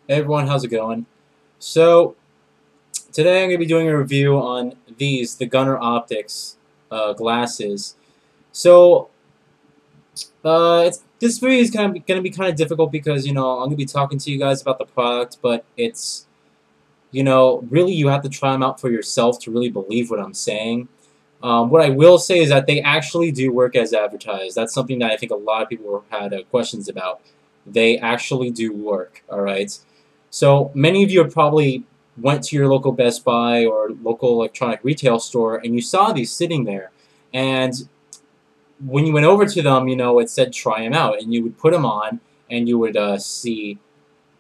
Hey everyone, how's it going? So, today I'm going to be doing a review on the Gunnar Optics glasses. So, this video is going to be kind of difficult because, I'm going to be talking to you guys about the product, but it's, really you have to try them out for yourself to really believe what I'm saying. What I will say is that they actually do work as advertised. That's something that I think a lot of people had questions about. They actually do work, alright? So many of you have probably went to your local Best Buy or local electronic retail store and you saw these sitting there. And when you went over to them, it said try them out. And you would put them on and you would see,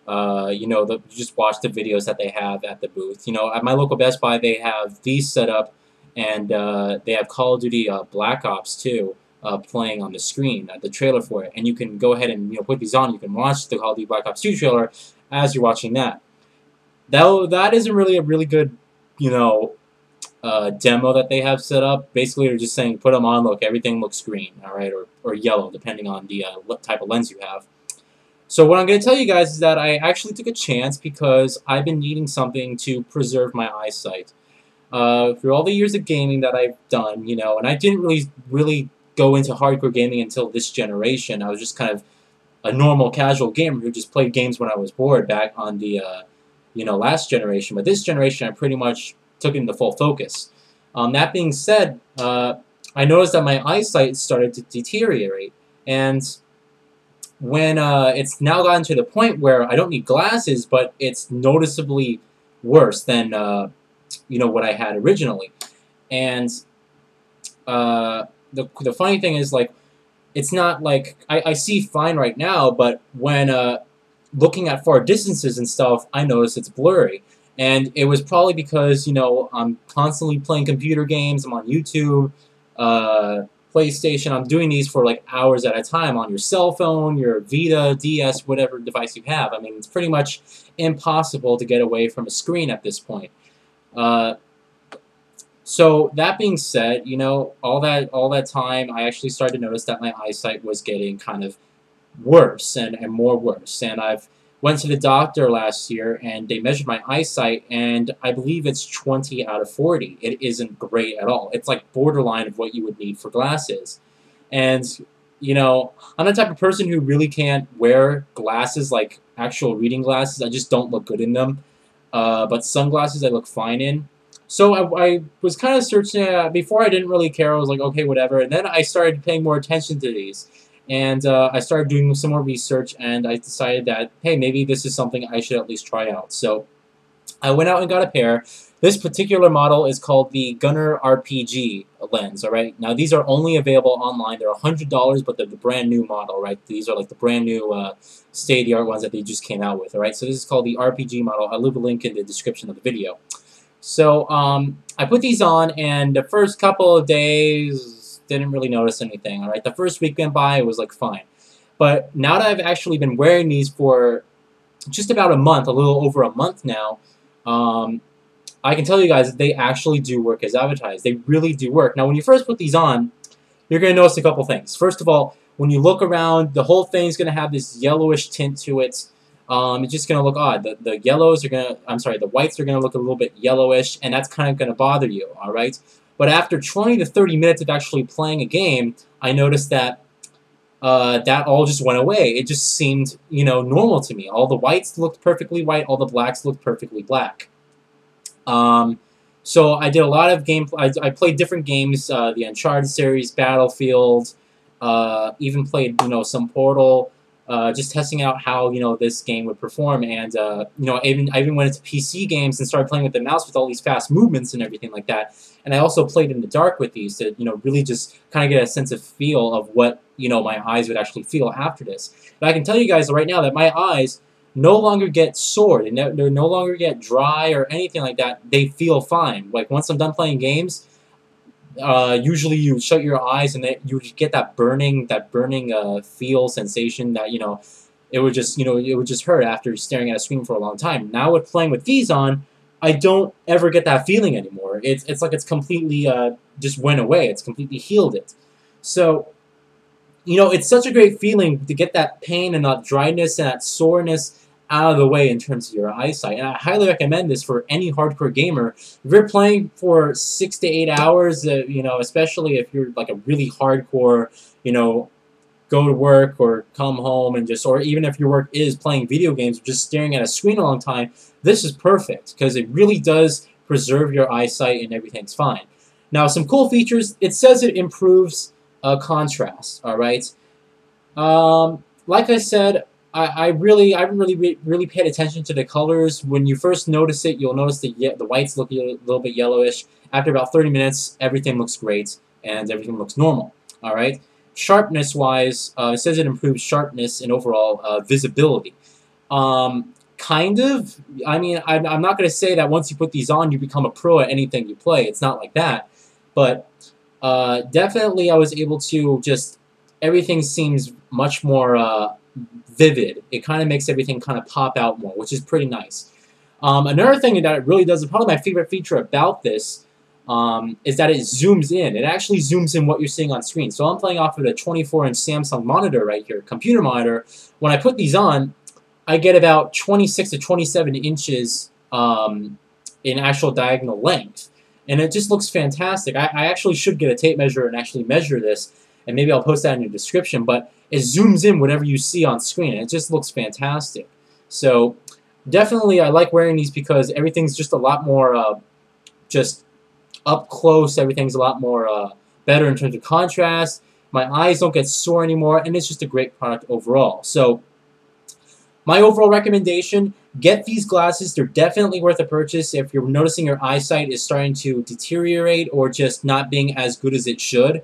you just watch the videos that they have at the booth. At my local Best Buy, they have these set up and they have Call of Duty Black Ops 2 playing on the screen, the trailer for it. And you can go ahead and put these on. You can watch the Call of Duty Black Ops 2 trailer as you're watching that. That isn't really a really good, demo that they have set up. Basically, they're just saying put them on, look, everything looks green, all right, or yellow, depending on the type of lens you have. So what I'm going to tell you guys is that I actually took a chance because I've been needing something to preserve my eyesight. Through all the years of gaming that I've done, and I didn't really go into hardcore gaming until this generation. I was just kind of a normal casual gamer who just played games when I was bored back on the last generation. But this generation, I pretty much took it into full focus. That being said, I noticed that my eyesight started to deteriorate, and when it's now gotten to the point where I don't need glasses, but it's noticeably worse than what I had originally. And the funny thing is, like, it's not like I see fine right now, but when looking at far distances and stuff, I notice it's blurry. And it was probably because, I'm constantly playing computer games, I'm on YouTube, PlayStation, I'm doing these for like hours at a time on your cell phone, your Vita, DS, whatever device you have. I mean, it's pretty much impossible to get away from a screen at this point. So that being said, all that time, I actually started to notice that my eyesight was getting kind of worse and more worse. And I've went to the doctor last year, and they measured my eyesight, and I believe it's 20 out of 40. It isn't great at all. It's like borderline of what you would need for glasses. And, I'm the type of person who really can't wear glasses, like actual reading glasses. I just don't look good in them. But sunglasses I look fine in. So I was kind of searching, before I didn't really care, I was like, okay, whatever, and then I started paying more attention to these, and I started doing some more research, and I decided that, hey, maybe this is something I should at least try out. So I went out and got a pair. This particular model is called the Gunnar RPG lens, alright? Now, these are only available online. They're $100, but they're the brand new model, right? These are like the brand new state-of-the-art ones that they just came out with, alright? So this is called the RPG model. I'll leave a link in the description of the video. So I put these on, and the first couple of days didn't really notice anything. All right, the first week went by, it was like fine. But now that I've actually been wearing these for just about a month, a little over a month now, I can tell you guys that they actually do work as advertised. They really do work. Now, when you first put these on, you're going to notice a couple things. First of all, when you look around, the whole thing's going to have this yellowish tint to it. It's just going to look odd. The yellows are going to, I'm sorry, the whites are going to look a little bit yellowish, and that's kind of going to bother you, all right? But after 20 to 30 minutes of actually playing a game, I noticed that that all just went away. It just seemed, normal to me. All the whites looked perfectly white, all the blacks looked perfectly black. So I did a lot of I played different games, the Uncharted series, Battlefield, even played, some Portal, just testing out how this game would perform, and I even went into PC games and started playing with the mouse with all these fast movements and everything like that. And I also played in the dark with these to really just kind of get a sense of feel of what my eyes would actually feel after this. But I can tell you guys right now that my eyes no longer get sore. They no longer get dry or anything like that. They feel fine. Like once I'm done playing games, usually you shut your eyes and you get that burning feel sensation that it would just hurt after staring at a screen for a long time. Now with playing with these on, I don't ever get that feeling anymore. It's like it's completely just went away. It's completely healed it. So it's such a great feeling to get that pain and that dryness and that soreness out of the way in terms of your eyesight. And I highly recommend this for any hardcore gamer. If you're playing for 6 to 8 hours, you know, especially if you're like a really hardcore, you know, go to work or come home and just, or even if your work is playing video games or just staring at a screen a long time, this is perfect because it really does preserve your eyesight and everything's fine. Now, some cool features. It says it improves contrast. All right. Like I said, I really paid attention to the colors. When you first notice it, you'll notice the whites look a little bit yellowish. After about 30 minutes, everything looks great and everything looks normal. All right. Sharpness-wise, it says it improves sharpness and overall visibility. Kind of. I mean, I'm not going to say that once you put these on, you become a pro at anything you play. It's not like that. But definitely I was able to just, everything seems much more vivid. It kind of makes everything kind of pop out more, which is pretty nice. Another thing that it really does, and probably my favorite feature about this, is that it zooms in. It actually zooms in what you're seeing on screen. So I'm playing off of a 24-inch Samsung monitor right here, computer monitor. When I put these on, I get about 26 to 27 inches in actual diagonal length. And it just looks fantastic. I actually should get a tape measure and actually measure this, and maybe I'll post that in the description, but it zooms in whatever you see on screen, and it just looks fantastic. So definitely I like wearing these because everything's just a lot more just up close. Everything's a lot more better in terms of contrast. My eyes don't get sore anymore, and it's just a great product overall. So my overall recommendation, get these glasses. They're definitely worth a purchase if you're noticing your eyesight is starting to deteriorate or just not being as good as it should.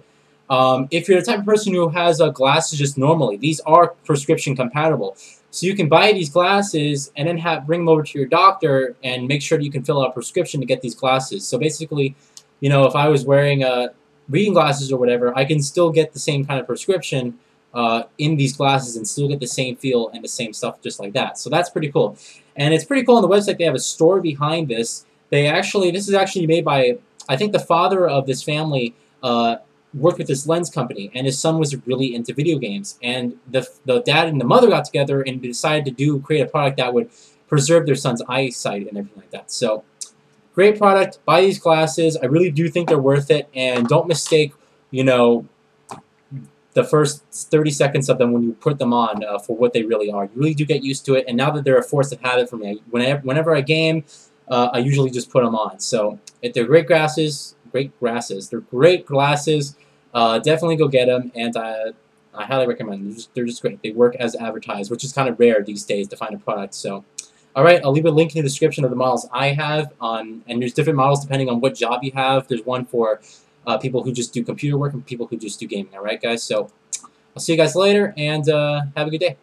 If you're the type of person who has glasses just normally, these are prescription compatible. So you can buy these glasses and then bring them over to your doctor and make sure that you can fill out a prescription to get these glasses. So basically, you know, if I was wearing reading glasses or whatever, I can still get the same kind of prescription in these glasses and still get the same feel and the same stuff just like that. So that's pretty cool. And it's pretty cool on the website. They have a store behind this. This is actually made by, I think the father of this family worked with this lens company, and his son was really into video games. And the dad and the mother got together and decided to create a product that would preserve their son's eyesight and everything like that. So great product. Buy these glasses. I really do think they're worth it, and don't mistake, you know, the first 30 seconds of them when you put them on for what they really are. You really do get used to it, and now that they're a force of habit for me, whenever I game, I usually just put them on. So if they're great glasses. They're great glasses. Definitely go get them, and I highly recommend them. They're just great. They work as advertised, which is kind of rare these days to find a product. So, all right, I'll leave a link in the description of the models I have, and there's different models depending on what job you have. There's one for people who just do computer work and people who just do gaming. All right, guys. So I'll see you guys later, and have a good day.